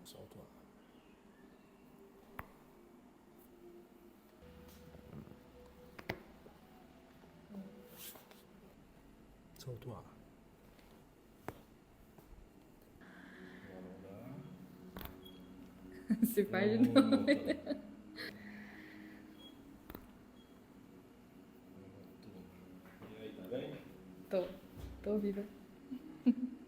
Solta o ar. Solta o ar. Se faz de novo. E aí, tá bem? Tô viva.